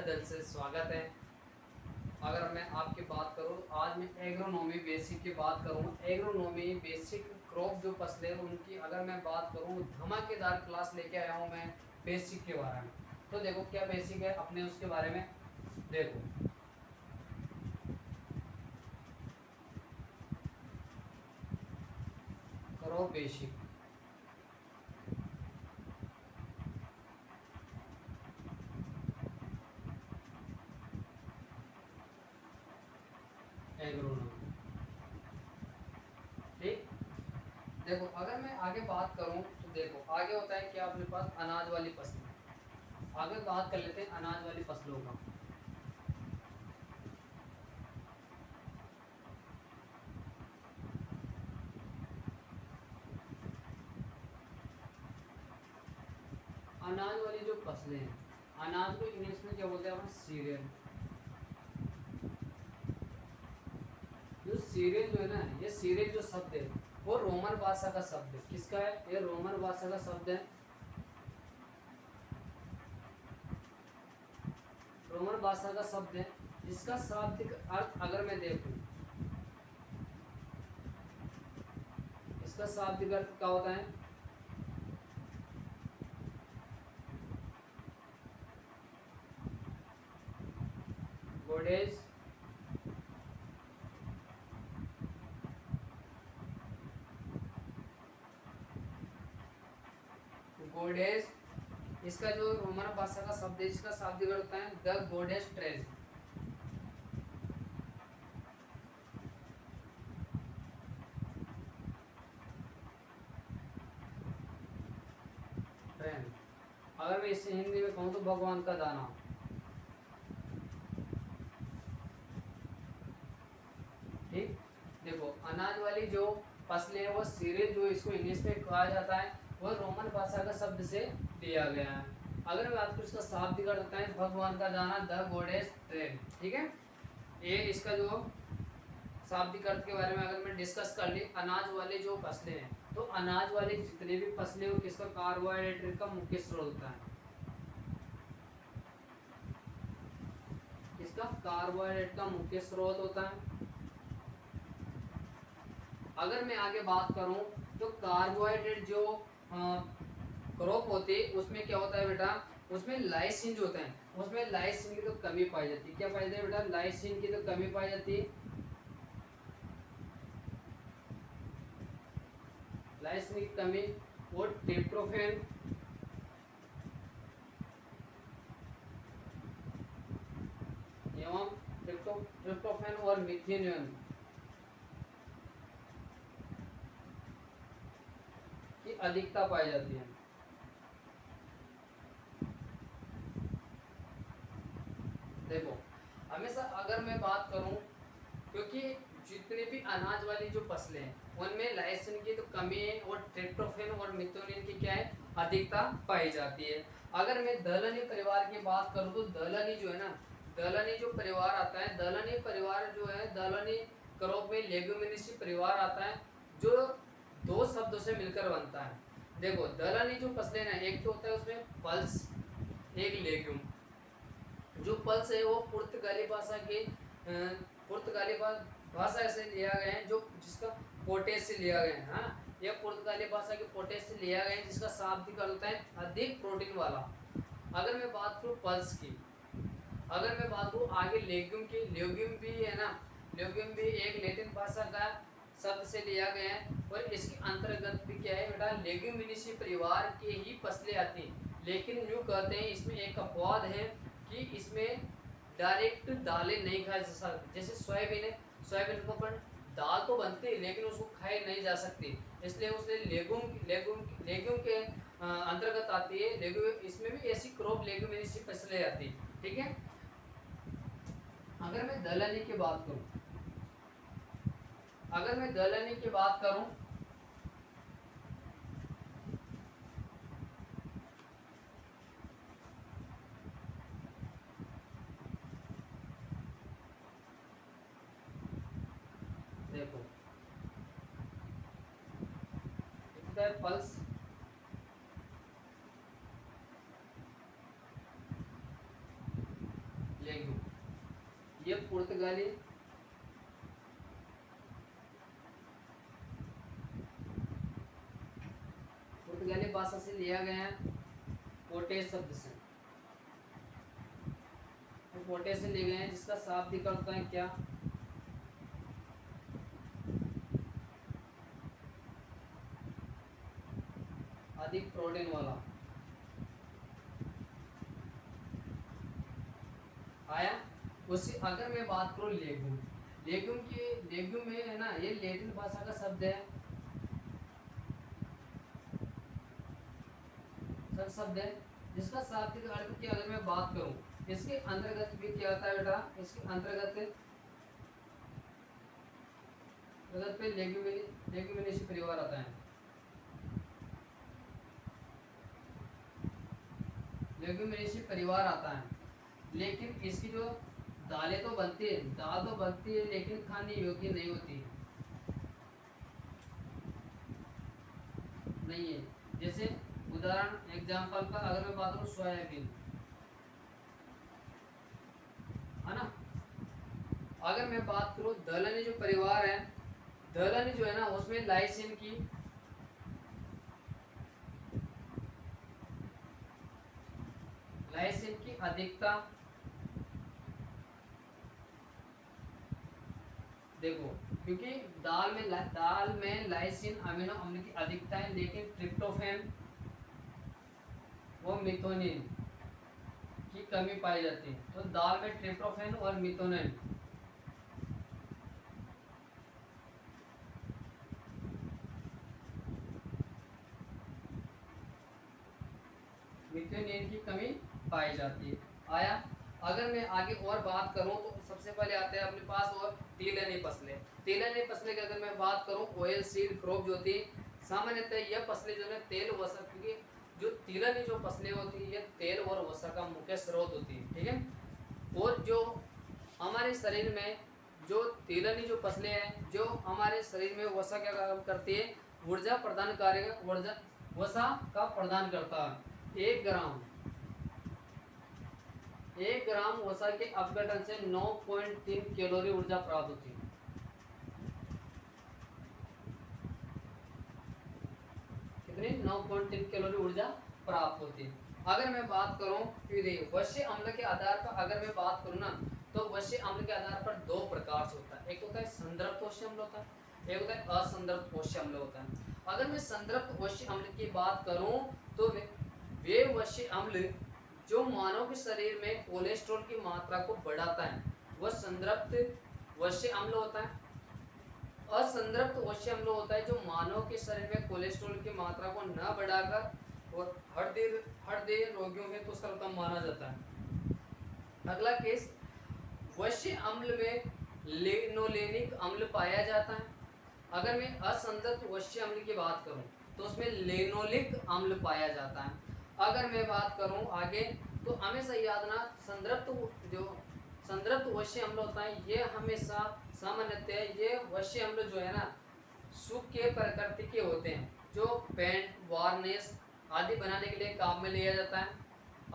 दिल से स्वागत है। अगर मैं आपकी बात करूं, आज मैं एग्रोनॉमी बेसिक की बात करूं। एग्रोनॉमी बेसिक क्रॉप जो फसलें उनकी अगर मैं बात करूं, धमाकेदार क्लास लेके आया हूं मैं बेसिक के बारे में। तो देखो क्या बेसिक है अपने उसके बारे में देखो। क्रॉप बेसिक, एग्रोनॉमी, ठीक। देखो अगर मैं आगे बात करूं तो देखो आगे होता है क्या अपने पास अनाज वाली फसलें। आगे बात कर लेते हैं अनाज वाली फसलों का। अनाज वाली जो फसलें हैं, अनाज को इंग्लिश में क्या बोलते हैं अपन, सीरियल। जो सीरियल जो है ना, ये सीरियल जो शब्द है वो रोमन भाषा का शब्द है। किसका है ये? रोमन भाषा का शब्द है। रोमन भाषा का शब्द है जिसका शाब्दिक अर्थ अगर मैं देखूं, इसका शाब्दिक अर्थ क्या होता है? गोडेज, गोडेज। इसका जो रोमन भाषा का शब्द है इसका शाब्दिक अर्थ होता है द गोडेज ट्रेन। ट्रेन, अगर मैं इसे हिंदी में कहूँ तो भगवान का दाना। ठीक। देखो अनाज वाली जो फसलें है वो सीरियल जो इसको इंग्लिश में कहा जाता है वो रोमन भाषा का शब्द से लिया गया है। अगर मैं बात करूँ इसका शाब्दिक अर्थ होता है भगवान का दाना, द गॉडेस ट्रेन। ठीक है, ये इसका जो शाब्दिक अर्थ के बारे में अगर मैं डिस्कस कर ली। अनाज वाले जो फसलें हैं तो अनाज वाले जितने भी फसलें हो किसका कार्बोहाइड्रेट का मुख्य स्रोत होता है। इसका कार्बोहाइड्रेट का मुख्य स्रोत होता है। अगर मैं आगे बात करूं तो कार्बोहाइड्रेट जो क्रॉप होती है उसमें क्या होता है बेटा, उसमें लाइसिन जो होता है उसमें लाइसिन की तो कमी पाई जाती है। क्या पाई जाती है बेटा? लाइसिन की तो कमी पाई जाती है। लाइसिन की कमी और ट्रिप्टोफैन एवं ट्रिप्टोफैन और मिथेनोन की अधिकता पाई जाती है। देखो हमेशा अगर मैं बात करूं, क्योंकि जितने भी अनाज वाली जो फसलें हैं उनमें लाइसिन की तो कमी है और ट्रिप्टोफैन और मिथेनोन की क्या है, अधिकता पाई जाती है। अगर मैं दलहनी परिवार की बात करूं तो दलहनी जो है ना, दलहनी जो परिवार आता है, दलहनी परिवार जो है, दलहनी क्रॉप में लेग्यूमिनेसी परिवार आता है जो दो शब्दों से मिलकर बनता है। देखो दलहनी जो फसलें ना, एक तो होता है उसमें पल्स, एक लेग्यूम। जो पल्स है वो पुर्तगाली भाषा के पुर्तगाली भाषा से लिया गया है, जो जिसका पोटेस से लिया गया है। हाँ, यह पुर्तगाली भाषा के पोटेस से लिया गया है जिसका शाब्दिक अर्थ होता है अधिक प्रोटीन वाला। अगर मैं बात करूँ पल्स की, अगर मैं बात करूँ आगे लेग्यूम की, लेग्यूम भी है ना, लेग्यूम भी एक लैटिन भाषा का शब्द से लिया गया है और इसके अंतर्गत भी क्या है बेटा, लेग्यूमिनेसी परिवार के ही फसलें आती हैं। लेकिन यूँ कहते हैं, इसमें एक अपवाद है कि इसमें डायरेक्ट दालें नहीं खाई जा सकती। जैसे सोयाबीन है, सोयाबीन को अपन दाल तो बनती है लेकिन उसको खाई नहीं जा सकती, इसलिए उसे लेगुम लेगुम लेग्यूम के अंतर्गत आती है। लेग्यूम इसमें भी ऐसी क्रॉप लेग्यूमिनेसी फसलें आती है। ठीक है, अगर मैं दलहनी की बात करूं, अगर मैं दलहनी की बात करूं देखो पल्स, लेग्यूम, ये पुर्तगाली भाषा से लिया गया है, पोटे शब्द से, पोटे से लिए गए हैं, जिसका शाब्दिक अर्थ है क्या, अधिक प्रोटीन वाला। आया। उसी अगर मैं बात करूं लेग्यूम, लेग्यूम में है ना, ये लैटिन भाषा का शब्द है, शब्द है, जिसका शाब्दिक अर्थ की अगर मैं बात करूं, इसके अंतर्गत भी क्या आता है बेटा, इसके अंतर्गत पे लेग्यूमिनेसी परिवार आता है, लेग्यूमिनेसी परिवार आता है। लेकिन इसकी जो दालें तो बनती है, दाल तो बनती है, लेकिन खाने योग्य नहीं होती नहीं है। जैसे उदाहरण एग्जाम्पल का अगर मैं बात करूँ, सोयाबीन है ना। अगर मैं बात करूँ दलहनी जो परिवार है, दलहनी जो है ना, उसमें लाइसिन की अधिकता, देखो क्योंकि दाल में लाइसिन अमीनो अम्ल की अधिकता है, लेकिन ट्रिप्टोफैन वो मिथोनिन की कमी पाई जाती है। तो दाल में ट्रिप्टोफैन और मिथोनिन की कमी पाई जाती है। आया। अगर मैं आगे और बात करूं तो सबसे पहले आते हैं अपने पास और तिलहनी फसलें। तिलहनी फसलें की अगर मैं बात करूं, ऑयल सीड क्रॉप जो होती है, सामान्यतः यह फसलें जो है तेल वसा, क्योंकि जो तिलहनी जो फसलें होती है ये तेल और वसा का मुख्य स्रोत होती है, ठीक है। और जो हमारे शरीर में जो तिलहनी जो फसलें हैं, जो हमारे शरीर में वसा क्या काम करती है, ऊर्जा प्रदान कार्य, ऊर्जा वसा का प्रदान करता है। 1 ग्राम वसा के अपघटन से 9.3 कैलोरी ऊर्जा प्राप्त होती है। कितनी? 9.3 कैलोरी ऊर्जा प्राप्त होती है। अगर मैं बात करूं, वश्य अम्ल के आधार पर अगर मैं बात करूं ना, तो वश्य अम्ल के आधार पर 2 प्रकार से होता है। एक होता है संदृप्त वश्य अम्ल होता है, एक होता है असंदृप्त वश्य अम्ल होता है। अगर मैं संदृप्त वश्य अम्ल की बात करूं, तो वे वश्य अम्ल जो मानव के शरीर में कोलेस्ट्रॉल की मात्रा को बढ़ाता है, वह संदृप्त वश्य अम्ल होता है। असंदृप्त वश्य अम्ल होता है जो मानव के शरीर में कोलेस्ट्रॉल की मात्रा को न बढ़ाकर और हृदय रोगियों में तो सर्वोत्तम माना जाता है। अगला केस, वश्य अम्ल में लिनोलेनिक अम्ल पाया जाता है। अगर मैं असंदृप्त वश्य अम्ल की बात करूं, तो उसमें लिनोलिक अम्ल पाया जाता है। अगर मैं बात करूं आगे, तो हमेशा याद रखना, संदृप्त वश्य अम्ल होता है, ये हमेशा सामान्यतः ये वश्य अम्ल जो है ना, सूखे प्रकृति के होते हैं, जो पेंट, वार्निश आदि बनाने के लिए काम में लिया जाता है।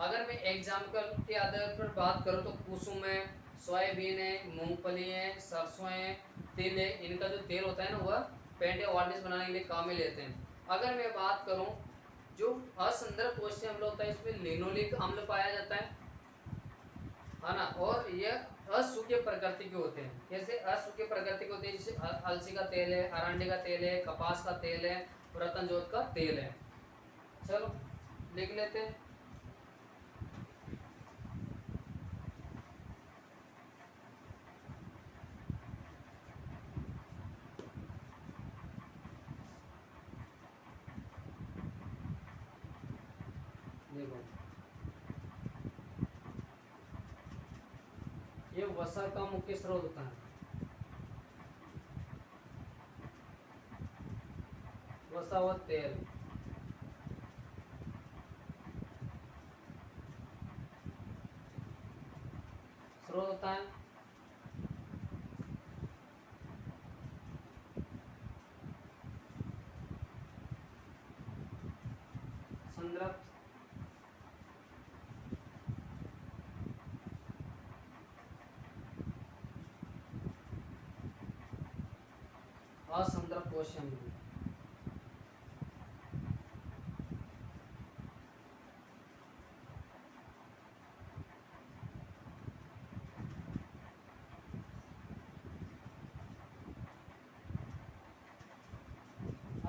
अगर मैं एग्जाम्पल के आधार पर बात करूं, तो कुसुम है, सोयाबीन है, मूंगफली है, सरसों है, तिल है, इनका जो तेल होता है ना, वह पेंट या वार्निश बनाने के लिए काम में लेते हैं। अगर मैं बात करूं, जो असंदृप्त वश्य अम्ल होता है, इसमें लिनोलिक अम्ल पाया जाता है ना। और यह असूखे प्रकृति के होते हैं। कैसे असूखे प्रकृति के होते हैं? जैसे अलसी का तेल है, अरंडी का तेल है, कपास का तेल है, रतनजोत का तेल है। चलो लिख लेते हैं। देखो, ये वसा का मुख्य स्रोत होता है, वसा व तेल। स्रोत होता है संदृप्त कोशम।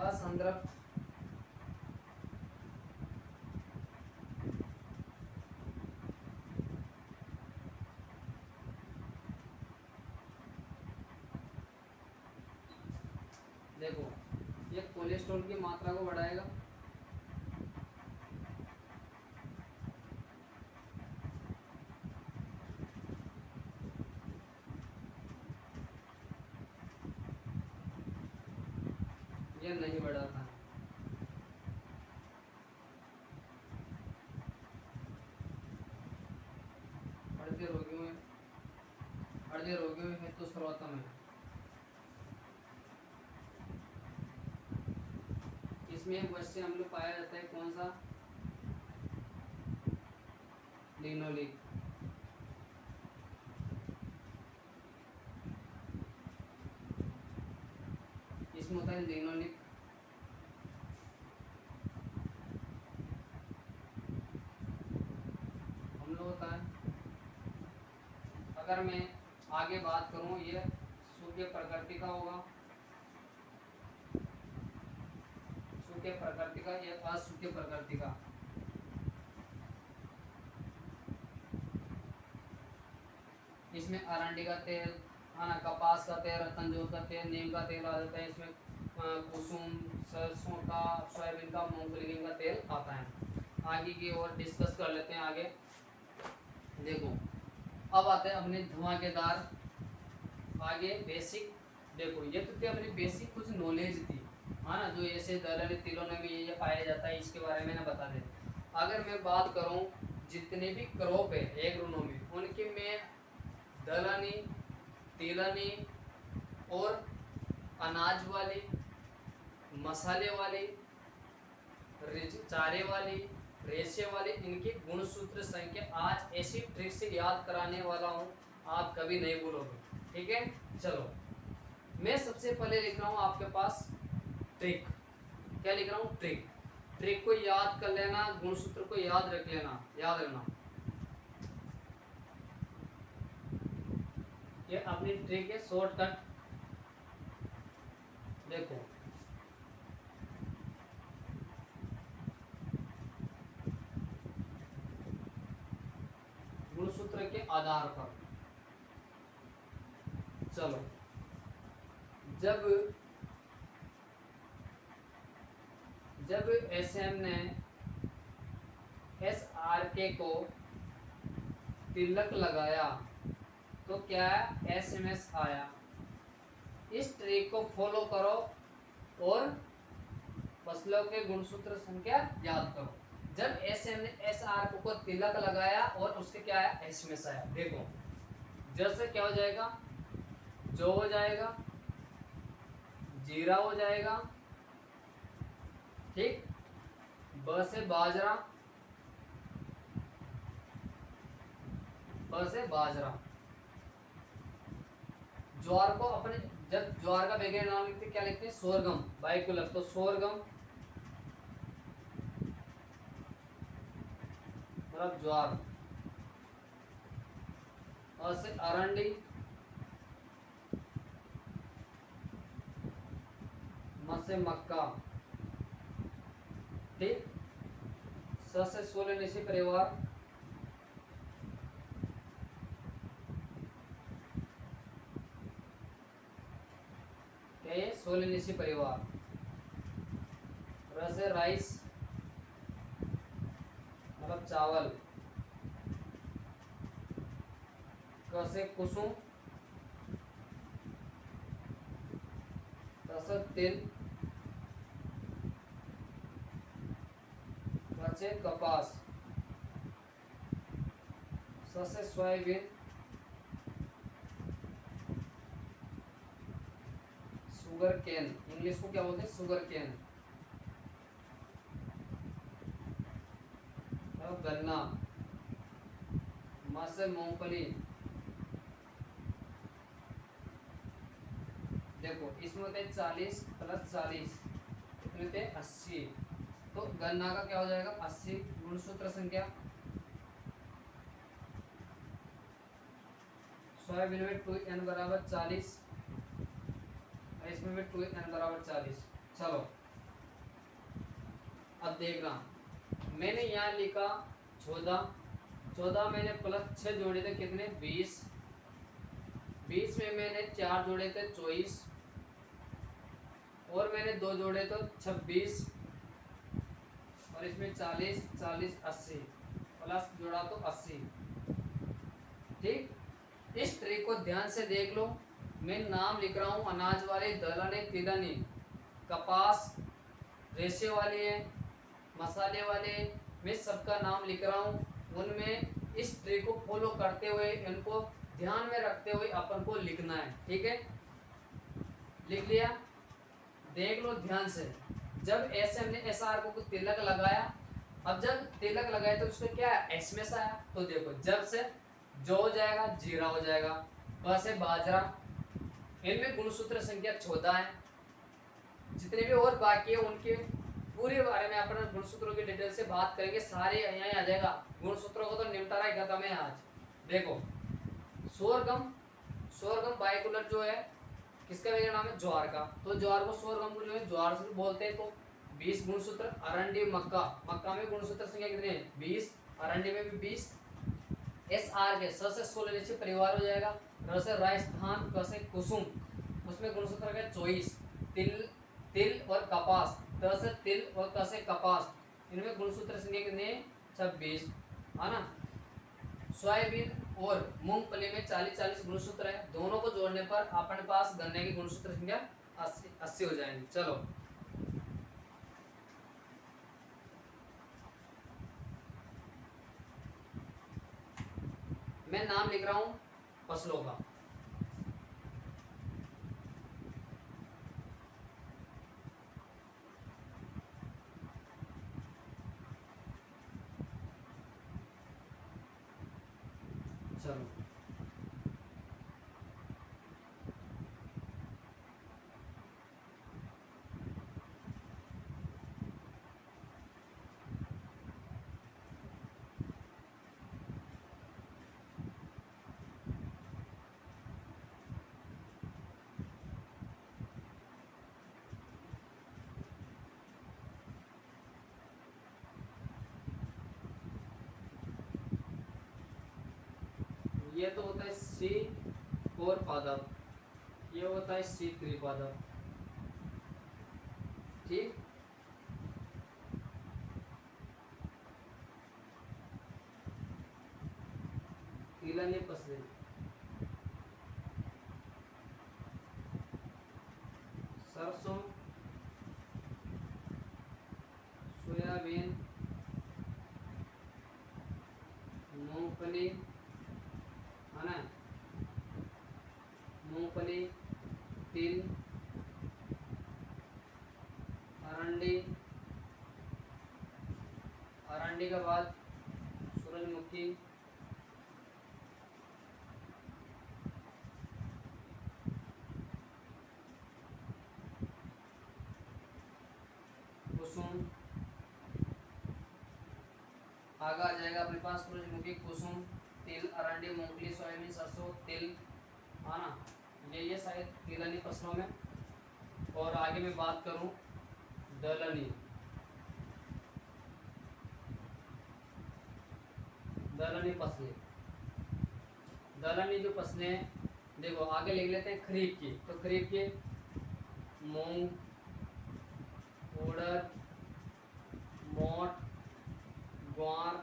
असंदर्भ देखो ये कोलेस्ट्रॉल की मात्रा को बढ़ाएगा, ये नहीं बढ़ाता है। हृदय रोगियों में हेतु सर्वोत्तम है। इसमें एक वश्य अम्ल पाया जाता है, कौन सा? लिनोलिक। इसमें होता है लिनोलिक। अम्ल होता है। अगर मैं आगे बात करूं, ये सूखे प्रकृति का होगा, सूखे प्रकृति का, ये असूखे प्रकृति का। इसमें अरंडी का तेल, कपास का तेल, तंजूर का तेल, नीम का तेल आ जाता है। इसमें कुसुम, सरसों का, सोयाबीन का, मूंगफली का तेल आता है। आगे की ओर डिस्कस कर लेते हैं आगे। देखो अब आते हैं अपने धुआंकेदार। आगे बेसिक, देखो ये तो अपनी बेसिक कुछ नॉलेज थी, हाँ ना, जो ऐसे दलहनी तिलों में भी ये पाया जाता है, इसके बारे में ना बता दें। अगर मैं बात करूं जितने भी क्रॉप है एग्रोनॉमी, उनके में दलहनी, तिलहनी और अनाज वाली, मसाले वाली, चारे वाली, रेशे वाले, इनके गुणसूत्र संख्या आज ऐसी ट्रिक से याद कराने वाला हूँ, आप कभी नहीं भूलोगे। ठीक है, चलो मैं सबसे पहले लिख रहा हूँ आपके पास ट्रिक। क्या लिख रहा हूँ? ट्रिक। ट्रिक को याद कर लेना, गुणसूत्र को याद रख लेना, याद रखना। ये अपनी ट्रिक है, शॉर्टकट। देखो गुणसूत्र के आधार पर, चलो जब एसएम ने एसआरके को तिलक लगाया तो क्या एसएमएस आया। इस ट्रिक को फॉलो करो और फसलों के गुणसूत्र संख्या याद करो। जब एसएम ने एसआर को तिलक लगाया और उसके क्या आया? एसएमएस आया। देखो जैसे क्या हो जाएगा? जो हो जाएगा, जीरा हो जाएगा, ठीक, ब से बाजरा, ब से बाजरा। ज्वार को अपने, जब ज्वार का वैज्ञानिक नाम लिखते क्या लिखते हैं? सोरगम, बाइक को लगता, तो सोरगम मतलब ज्वार। और से अरंडी, म से मक्का, ठीक, स से सोलनेसी परिवार, सोलनेसी परिवार। र से राइस मतलब चावल। क से कुसुम, त से तिल, क से कपास, स से सोयाबीन, शुगर केन, इंग्लिश को क्या बोलते हैं? Sugarcane. गन्ना, म से मूंगफली, देखो इसमें होते 40 प्लस 40 कितने थे 80। तो गणना का क्या हो जाएगा 80 गुणसूत्र संख्या सोयाबीन में 2n बराबर 40 और इसमें भी 2n बराबर 40। चलो अब देखना मैंने यहाँ लिखा 14 मैंने प्लस 6 जोड़े थे कितने 20 में मैंने 4 जोड़े थे 24 और मैंने 2 जोड़े तो 26 और इसमें 40 40 80 प्लस जोड़ा तो 80। ठीक, इस ट्री को ध्यान से देख लो। मैं नाम लिख रहा हूँ अनाज वाली दलहनी तिलहनी कपास रेशे वाली है मसाले वाले मैं सबका नाम लिख रहा हूँ। उनमें इस ट्री को फॉलो करते हुए इनको ध्यान में रखते हुए अपन को लिखना है। ठीक है, लिख लिया। देख लो ध्यान से, जब ऐसे हमने एस आर को तिलक लगाया, अब जब तिलक लगाया तो उसको क्या एस में से आया, तो देखो जब से जो हो जाएगा जीरा हो जाएगा, ब से बाजरा। इनमें गुणसूत्र संख्या 14 है। जितने भी और बाकी है उनके पूरे बारे में अपन गुणसूत्रों की डिटेल से बात करेंगे। सारे यहाँ आ जाएगा, गुणसूत्रों को तो निपटारा ही खत्म है आज। देखो सोरगम बाइकुलर जो है किसका वैज्ञानिक नाम है ज्वार का, तो ज्वार को सोरगम को जो है ज्वार से बोलते हैं। तो 20 गुणसूत्र। अरंडी मक्का में गुणसूत्र संख्या कितने हैं 20, अरंडी में भी 20। एस आर के स से 16 नीचे परिवार हो जाएगा, र से राजस्थान, क से कुसुम, उसमें गुणसूत्र का 24। तिल और कपास, त से तिल और क से कपास, इनमें गुणसूत्र संख्या कितने 26 है ना। सोयाबीन और मूंगफली में 40 गुणसूत्र है। दोनों को जोड़ने पर अपने पास गन्ने की गुणसूत्र संख्या 80 हो जाएंगी। चलो मैं नाम लिख रहा हूं फसलों का। चलो ये तो होता है सी और पादप, ये होता है सी त्रिपादप। ठीक, तिलहनी फसलें सरसों, सोयाबीन, मूंगफली है ना, मूंगफली, तिल, अरंडी, अरंडी के बाद सूरजमुखी, कुसुम, आगे आ जाएगा अपने पास सूरजमुखी, कुसुम, तिल, अरंडी, मूंगफली, सोयाबीन, सरसों, तिल है ना। ये शायद तिलहनी फसलों में। और आगे मैं बात करूं दलहनी, दलहनी फसलें। दलहनी जो फसलें हैं देखो आगे लिख लेते हैं खरीफ की। तो खरीफ के मूंग, उड़द, मोट, ग्वार,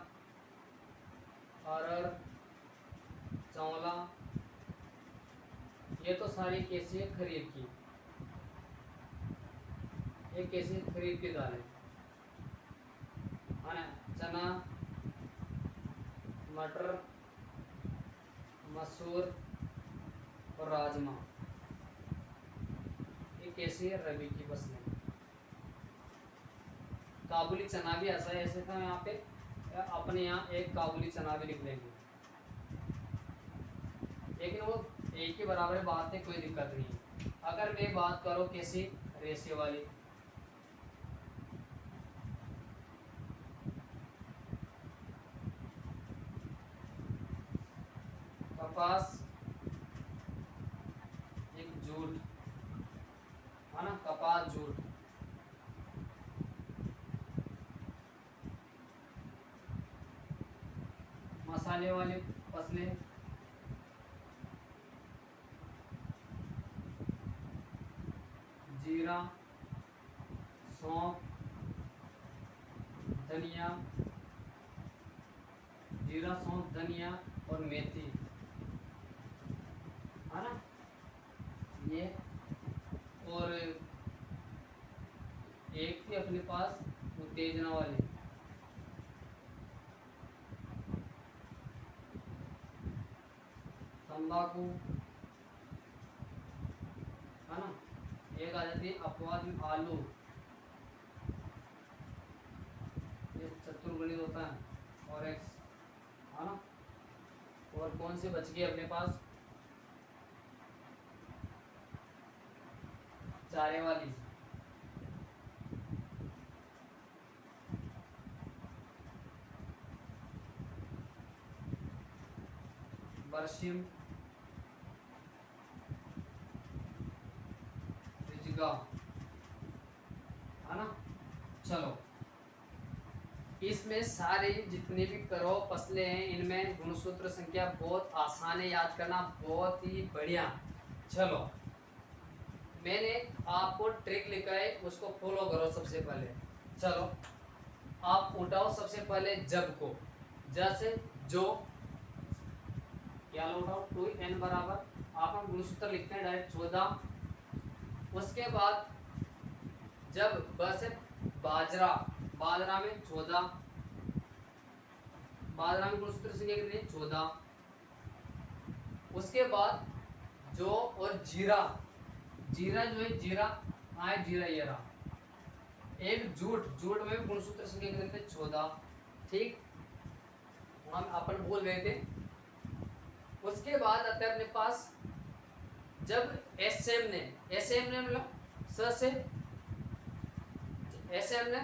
अरहर, चौला, ये तो सारी कैसी है खरीफ की। ये कैसी खरीफ की दालें है ना। चना, मटर, मसूर और राजमा, ये कैसी है रबी की फसलें। काबुली चना भी ऐसा है, ऐसे था यहाँ पे अपने यहाँ एक काबुली चना भी लिख लेंगे, लेकिन वो एक के बराबर बात है, कोई दिक्कत नहीं है। अगर मैं बात करूं कैसी रेशे वाली, कपास एक जूट है ना, कपास जूट, मसाले वाले फसलें, जीरा, सौंफ, धनिया, जीरा सौंफ धनिया और मेथी है ना ये। और एक थी अपने पास उत्तेजना वाली, तंबाकू है ना। एक आ जाती है अपवाद में आलू, ये चतुर्गुणित होता है, और एक्स है ना। और कौन से बच गए अपने पास, चारे वाली, बरसिम, रिजगा है ना। चलो, इसमें सारे जितने भी करो फसलें हैं इनमें गुणसूत्र संख्या बहुत आसान है याद करना, बहुत ही बढ़िया। चलो, मैंने आपको ट्रिक लिखा है उसको फॉलो करो सबसे पहले। चलो, आप उठाओ सबसे पहले जब को, जैसे जो क्या उठाओ 2n बराबर आप हम गुणसूत्र लिखते हैं डायरेक्ट 14। उसके बाद जब बस बाजरा, बाजरा में 14, बाजरा में गुणसूत्र संख्या कितनी 14। उसके बाद जो और जीरा, जीरा जो है जीरा आए जीरा ये रहा। एक जूट, जूट में गुणसूत्र संख्या कितने थे 14, ठीक, हम अपन बोल गए थे। उसके बाद आता है अपने पास जब एसएम ने, एसएम ने मतलब स से, एसएम ने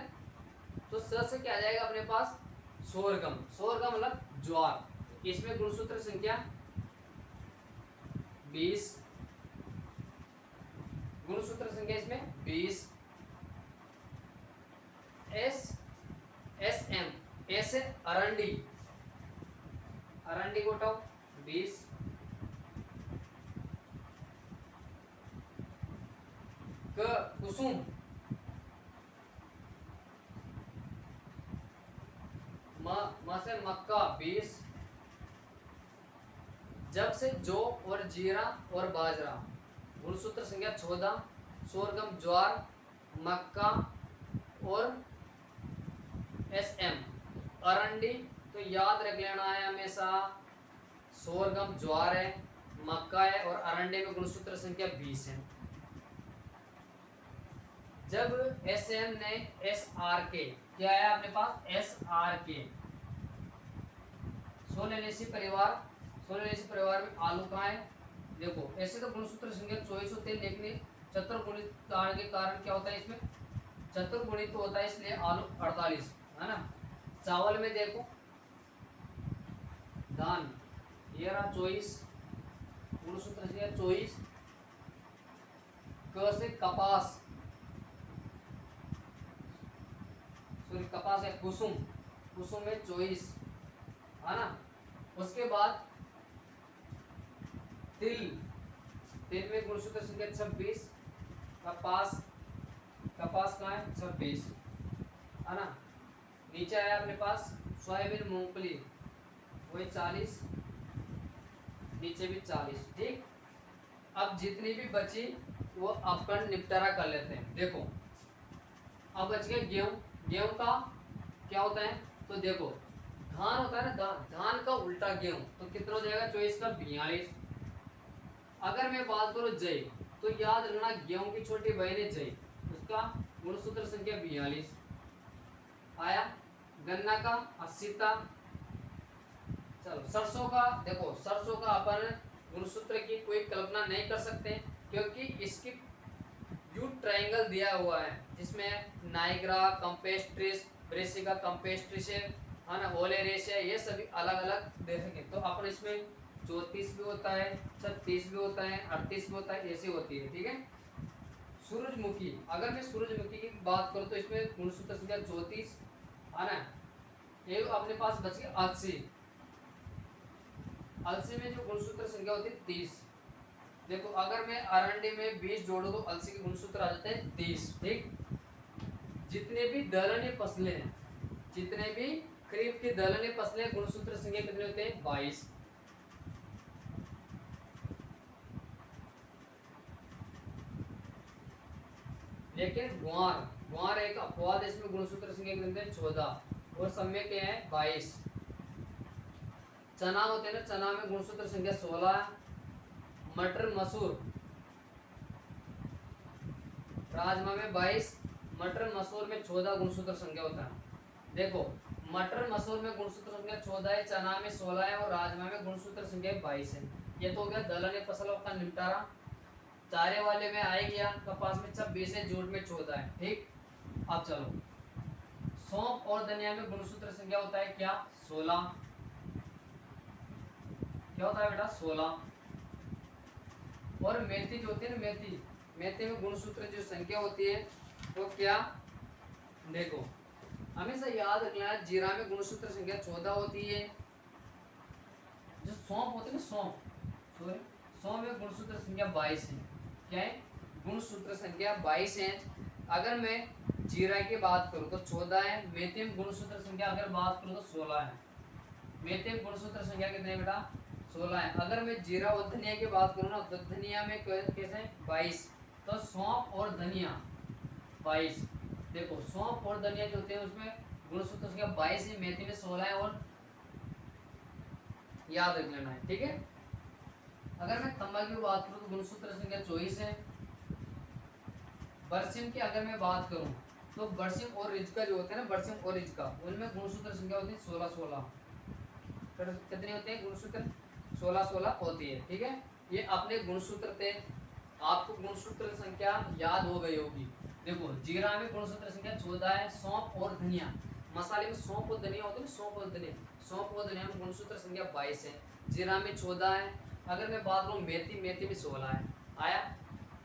तो स से क्या आ जाएगा अपने पास सोरगम, सोरगम मतलब ज्वार। इसमें गुणसूत्र संख्या 20, गुणसूत्र संख्या इसमें 20। एस एस एम, एस है अरंडी, अरंडी को उठाओ 20। क कुसुम, म से मक्का 20। जब से जौ और जीरा और बाजरा गुणसूत्र संख्या 14, सोरगम ज्वार, मक्का और एसएम अरंडी। तो याद रख लेना है हमेशा सोरगम ज्वार है, मक्का है और अरंडे में गुणसूत्र संख्या 20 है। जब एसएम ने एसआर के, क्या है अपने पास एसआर के, सोलेनेसी परिवार, सोलेनेसी परिवार में आलू कहाँ है, देखो ऐसे तो गुणसूत्र संख्या 24 होते हैं, लेकिन चतुर्गुणित के कारण क्या होता है इसमें चतुर्गुणित तो होता है, इसलिए आलू 48 है ना। चावल में देखो धान ये रहा 24, गुणसूत्र संख्या 24। क से कपास, सॉरी कपास है कुसुम, कुसुम में 24 है ना। उसके बाद तिल, तिल में गुणसूत्र संख्या 26। कपास, कपास कहाँ है 26 है ना। नीचे आया अपने पास सोयाबीन मूंगफली वही 40, नीचे भी 40, ठीक। अब जितनी भी बची वो अपन निपटारा कर लेते हैं। देखो अब बच गए गेहूं, गेहूं का क्या होता है तो देखो धान होता है ना, धान का उल्टा गेहूं, तो कितना हो जाएगा 24 का 42। अगर मैं बात करूं जय, तो याद रखना गेहूं की छोटी बहन है जय, उसका गुणसूत्र संख्या 42 आया। गन्ना का 80 था। चलो सरसों का देखो, सरसों का अपन गुणसूत्र की कोई कल्पना नहीं कर सकते, क्योंकि इसकी जो ट्रायंगल दिया हुआ है जिसमें नाइग्रा, कंपेस्ट्रिस, ब्रेसिका कंपेस्ट्रिस है ना, ओलेरेशिया, ये सभी अलग अलग देखेंगे। तो अपन इसमें 34 भी होता है, 36 भी होता है, 38 भी होता है, ऐसी होती है। ठीक है। सूरजमुखी, अगर मैं सूरजमुखी की बात करूं तो इसमें गुणसूत्र संख्या 34 है ना। ये अपने पास बच गया अलसी। अलसी में जो गुणसूत्र संख्या होती है 30। देखो अगर मैं अरंडी में 20 जोड़ू तो अलसी के गुणसूत्र आ जाते हैं 30। ठीक। जितने भी दलहनी फसलें हैं, जितने भी खरीफ की दलहनी फसलें, गुणसूत्र संख्या कितने होते हैं 22। लेकिन ग्वार, ग्वार एक अपवाद, इसमें गुणसूत्र संख्या कितने हैं 14 और सब में क्या है 22। चना होते हैं ना, चना में गुणसूत्र संख्या 16। मटर मसूर, राजमा में 22, मटर मसूर में 14 गुणसूत्र संख्या होता है। देखो मटर मसूर में गुणसूत्र संख्या 14 है, चना में 16 है और राजमा में गुणसूत्र संख्या 22 है। ये तो हो गया दलहनी फसलों का निपटारा। चारे वाले में आ गया, कपास में 26 है, जूट में 14 है। ठीक। अब चलो सौंफ और धनिया में गुणसूत्र संख्या होता है क्या 16। क्या होता है बेटा 16। और मेथी जो होती है ना, मेथी, मेथी में गुणसूत्र जो संख्या होती है वो क्या, देखो हमेशा याद रखना है, जीरा में गुणसूत्र संख्या 14 होती है। जो सौंफ होती है ना, सौंफ में गुणसूत्र संख्या 22 है। क्या है, गुणसूत्र संख्या 22 है। अगर मैं जीरा की बात करूं तो 14 है। मेथी में गुणसूत्र संख्या अगर बात करूं तो 16 है। मेथी में गुणसूत्र संख्या कितने है बेटा 16 है। अगर मैं जीरा और धनिया की बात करूं ना तो धनिया में कैसे है 22। तो सौंफ और धनिया 22। देखो सौंफ और धनिया जो होते हैं उसमें गुणसूत्र संख्या 22 है, मेथी में 16 है, और याद रख लेना है। ठीक है। अगर मैं तंबाकू की बात करूं तो गुणसूत्र संख्या 24 है। बरसिम की अगर मैं बात करूं तो बरसिम और रिजका जो होते हैं ना, बरसिम और रिजका, उनमें गुणसूत्र संख्या होती है 16 कितनी होते हैं गुणसूत्र 16 होती है। ठीक है। ये अपने गुणसूत्र थे, आपको गुणसूत्र संख्या याद हो गई होगी। देखो जीरा में गुणसूत्र संख्या 14 है। सौंफ और धनिया, मसाले में सौंफ और धनिया होते हैं, सौंफ और धनिया, सौंफ और धनिया में गुणसूत्र संख्या 22 है। जीरा में 14 है। अगर मैं बात करूँ मेथी, मेथी में 16 है। आया।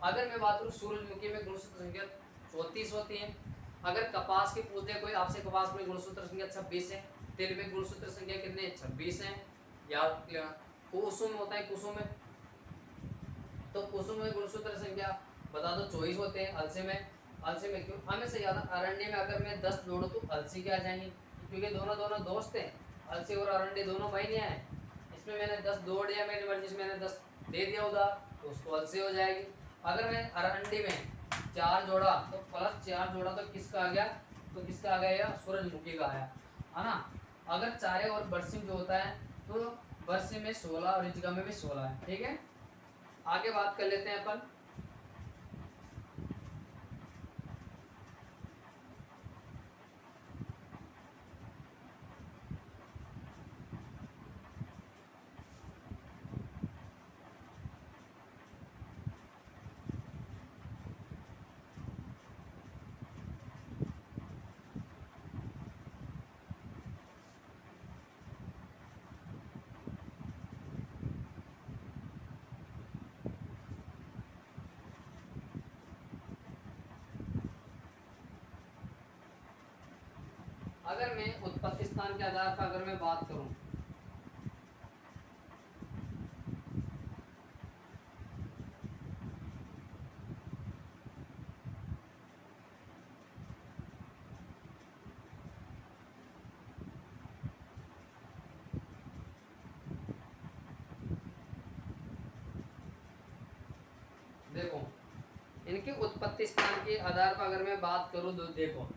अगर मैं बात करूँ सूरजमुखी में गुणसूत्र संख्या 34 होती है। अगर कपास की पूछते कोई आपसे, कपास में गुणसूत्र संख्या 26 है। तेल में गुणसूत्र संख्या कितने 26 है, याद लेना। कुसुम होता है, कुसुम में, तो कुसुम में गुणसूत्र संख्या बता दो 24 होते हैं। अलसी में क्यों हमेशा याद, अरंडी में अगर मैं 10 जोड़ू तो अलसी के आ जाएंगे, क्योंकि दोनों दोस्त हैं। अलसी और अरंडी दोनों भाई नहीं आए। इसमें मैंने 10 जोड़ दिया, मेरी मर्जी से मैंने 10 दे दिया उधार, तो उसको अलसी हो जाएगी। अगर मैं अरंडी में 4 जोड़ा तो प्लस 4 जोड़ा तो किसका आ गया, तो किसका आ गया सूरजमुखी का आया, है ना। अगर चारे और बरसिम जो होता है तो बरसिम में 16 और रिजगा में भी 16 है। ठीक है। आगे बात कर लेते हैं अपन। अगर मैं उत्पत्ति स्थान के आधार पर अगर मैं बात करूं, देखो इनके उत्पत्ति स्थान के आधार पर अगर मैं बात करूं तो देखो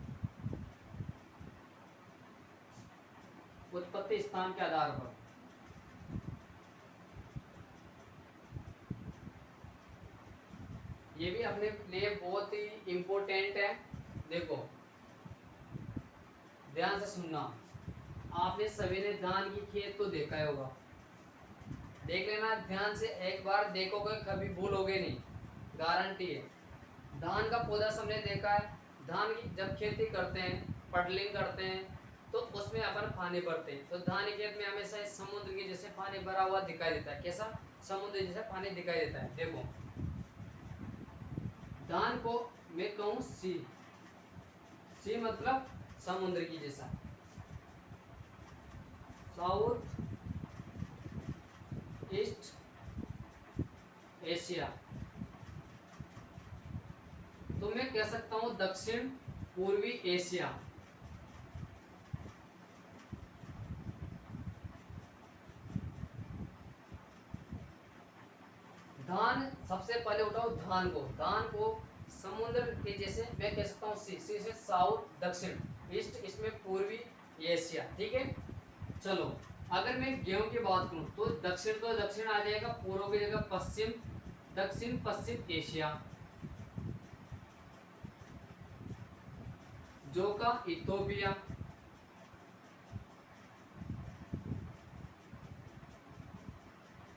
उत्पत्ति स्थान के आधार पर ये भी अपने लिए बहुत ही इम्पोर्टेंट है। देखो ध्यान से सुनना, आपने सभी ने धान की खेत को देखा होगा, देख लेना ध्यान से, एक बार देखोगे कभी भूलोगे नहीं। गारंटी है। धान का पौधा सबने देखा है, धान की जब खेती करते हैं, पडलिंग करते हैं, तो उसमें अपन पानी भरते हैं, तो धान के खेत में हमेशा इस समुद्र के जैसे पानी भरा हुआ दिखाई देता है। कैसा? समुद्र जैसा पानी दिखाई देता है। देखो धान को मैं कहूँ सी, सी मतलब समुद्र की जैसा, साउथ ईस्ट एशिया, तो मैं कह सकता हूं दक्षिण पूर्वी एशिया। धान सबसे पहले उठाओ, धान को समुद्र के जैसे मैं कह सकता हूँ सी, सी से साउथ दक्षिण, ईस्ट इसमें पूर्वी एशिया। ठीक है, चलो अगर मैं गेहूं की बात करूं तो दक्षिण आ जाएगा, पूर्व की जगह पश्चिम, दक्षिण पश्चिम एशिया। जो का इथोपिया,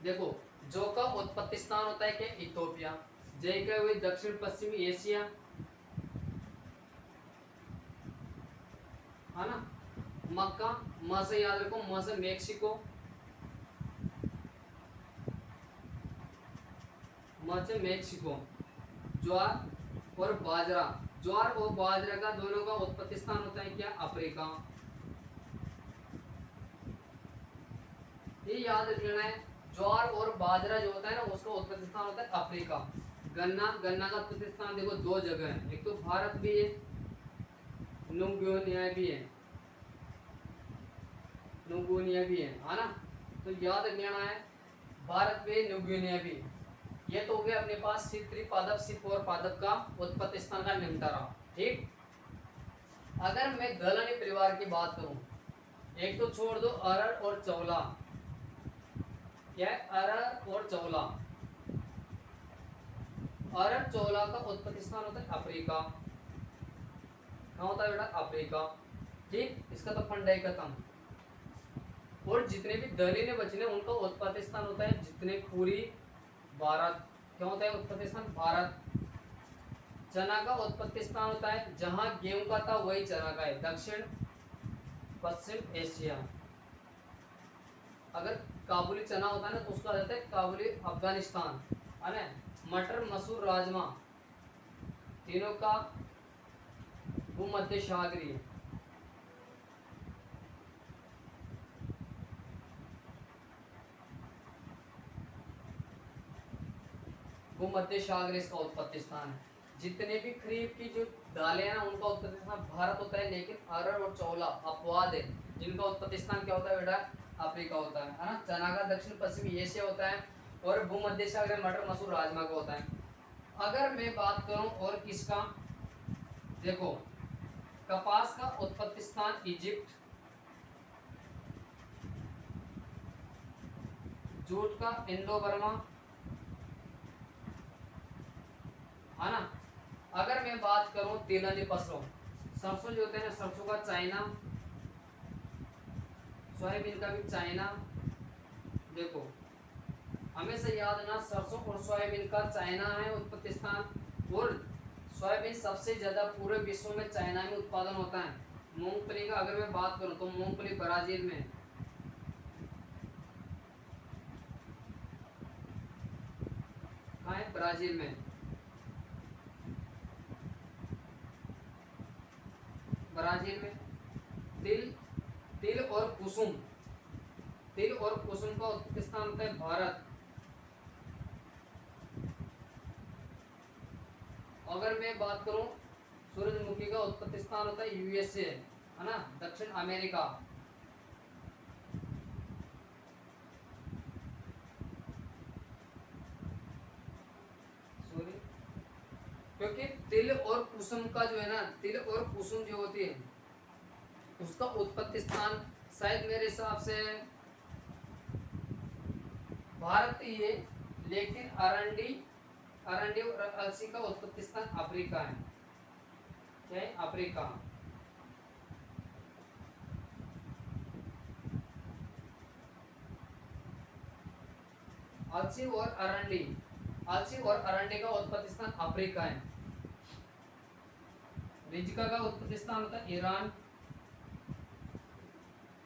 देखो जो का उत्पत्ति स्थान होता है क्या? इथोपिया। जय का हुई दक्षिण पश्चिम एशिया, है ना। मक्का, म से याद रखो, म से मेक्सिको, म से मेक्सिको। ज्वार और बाजरा, ज्वार और बाजरा का दोनों का उत्पत्ति स्थान होता है क्या? अफ्रीका। ये याद रख लेना है, ज्वार और बाजरा जो होता है ना उसका उत्पत्ति स्थान होता है अफ्रीका। गन्ना, गन्ना का उत्पत्ति स्थान देखो दो जगह है, एक तो भारत भी है, न्यूगिनिया भी है, न्यूगिनिया भी है ना। तो याद रख लेना है, भारत भी, न्यूगिनिया भी। ये तो हो गया अपने पास C3 पादप, C4 पादप का उत्पत्ति स्थान का निमटारा। ठीक, अगर मैं दलहनी परिवार की बात करूं, एक तो छोड़ दो अरहर और चौला, क्या है? अरहर और चौला। अरहर चौला का उत्पत्ति स्थान होता है अफ्रीका। कहाँ होता है बेटा? अफ्रीका। ठीक, इसका तो फंडा ही खत्म। और जितने भी दलहनी बचने उनका उत्पत्ति स्थान होता है जितने पूरी भारत। क्या होता है उत्पत्ति स्थान? भारत। चना का उत्पत्ति स्थान होता है जहां गेहूं का था वही चना का है, दक्षिण पश्चिम एशिया। अगर काबुली चना होता है ना तो उसका आ जाता है काबुली अफगानिस्तान, है ना। मटर, मसूर, राजमा, तीनों का भूमध्य सागरीय। भूमध्य सागर इसका उत्पत्ति स्थान है। जितने भी खरीफ की जो दालें हैं ना उनका उत्पत्ति स्थान भारत होता है, लेकिन अरहर और चौला अपवाद है, जिनका उत्पत्ति स्थान क्या होता है बेटा? अफ्रीका होता है ना। चना का दक्षिण पश्चिमी एशिया होता है, और भूमध्य सागर मटर, मसूर, राजमा का होता है। अगर मैं बात करूं और किसका, देखो कपास का उत्पत्ति स्थान इजिप्ट, जूट का इंडो बर्मा, है ना। अगर मैं बात करूं तिलहनी फसलों, सरसों जो होते हैं ना, सरसों का चाइना, सोयाबीन का भी चाइना। देखो हमेशा याद ना, सरसों और सोयाबीन का चाइना है उत्पत्ति स्थान, और सोयाबीन सबसे ज्यादा पूरे विश्व में चाइना में उत्पादन होता है। मूंगफली का अगर मैं बात करूं तो मूंगफली ब्राजील में, कहाँ है? ब्राजील में। ब्राजील में तिल, तिल और कुसुम, तिल और कुसुम का उत्पत्ति स्थान होता है भारत। अगर मैं बात करूं सूरजमुखी का उत्पत्ति स्थान होता है यूएसए, है ना, दक्षिण अमेरिका। सॉरी, क्योंकि तिल और कुसुम का जो है ना, तिल और कुसुम जो होती है उसका उत्पत्ति स्थान शायद मेरे हिसाब से भारत ही है, लेकिन अरंडी, अरंडी और अलसी का उत्पत्ति स्थान अफ्रीका है। क्या है? अफ्रीका। अलसी और अरंडी, अलसी और अरंडी का उत्पत्ति स्थान अफ्रीका है। रिजिका का उत्पत्ति स्थान होता है ईरान,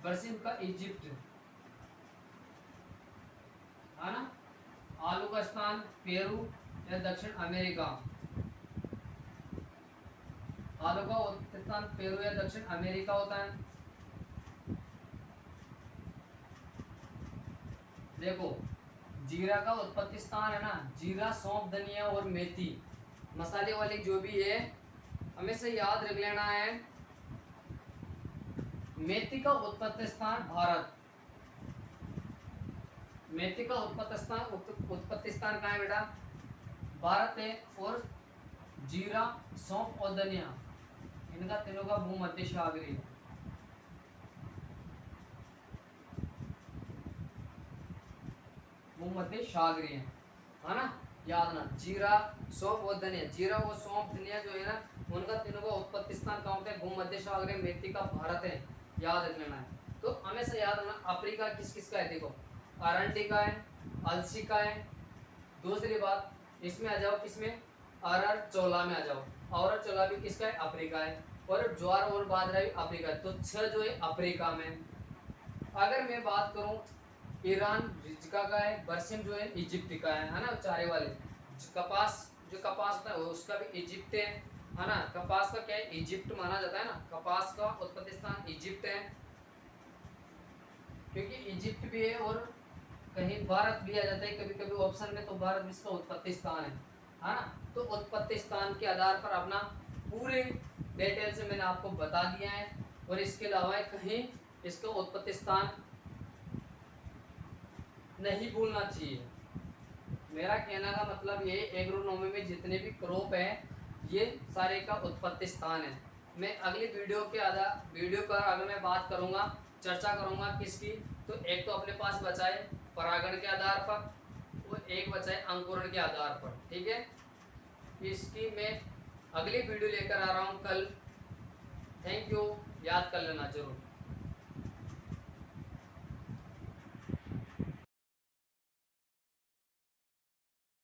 बरसीम का इजिप्ट, है ना। आलू का स्थान पेरू या दक्षिण अमेरिका, आलू का उत्पत्ति स्थान पेरू या दक्षिण अमेरिका होता है। देखो जीरा का उत्पत्ति स्थान है ना, जीरा, सौंफ, धनिया और मेथी मसाले वाली जो भी है, हमें से याद रख लेना है। मेथी का उत्पत्ति स्थान भारत, मेथी का उत्पत्ति स्थान कहाँ है बेटा, भारत है। और जीरा, सौंफ और धनिया, इनका तीनों का भूमध्य सागरीय, भूमध्य सागरीय है ना, याद ना। जीरा, सौंफ और धनिया, जीरा और सौंफ धनिया जो है ना, उनका तीनों का उत्पत्ति स्थान कहाँ होता है, भूमध्य सागरीय। मेथी का भारत है, याद रख लेना है। तो हमेशा याद रखना अफ्रीका किस किस का है, देखो अरंडी का है, अलसी का है। दूसरी बात इसमें आ जाओ, किसमें, अरहर चोला में आ जाओ, अरहर चोला भी किसका है, अफ्रीका है। और ज्वार और बाजरा भी अफ्रीका है। तो 6 जो है अफ्रीका में। अगर मैं बात करूं ईरान रिजिका का है, बरसिम जो है इजिप्ट का है ना, चारे वाले। कपास, जो कपास होता है उसका भी इजिप्ट है ना। कपास का क्या है, इजिप्ट माना जाता है ना, कपास का उत्पत्ति स्थान इजिप्ट है, क्योंकि इजिप्ट भी है और कहीं भारत भी आ जाता है कभी कभी ऑप्शन में, तो भारत भी इसका उत्पत्ति स्थान है ना। तो उत्पत्ति स्थान के आधार पर अपना पूरे डिटेल से मैंने आपको बता दिया है। और इसके अलावा कहीं इसका उत्पत्ति स्थान नहीं भूलना चाहिए। मेरा कहने का मतलब ये, एग्रोनॉमी में जितने भी क्रॉप हैं ये सारे का उत्पत्ति स्थान है। मैं अगली वीडियो पर अगर मैं बात करूँगा, चर्चा करूँगा किसकी, तो एक तो अपने पास बचा है परागण के आधार पर और एक बचा है अंकुरण के आधार पर, ठीक है। इसकी मैं अगली वीडियो लेकर आ रहा हूँ कल। थैंक यू, याद कर लेना जरूर।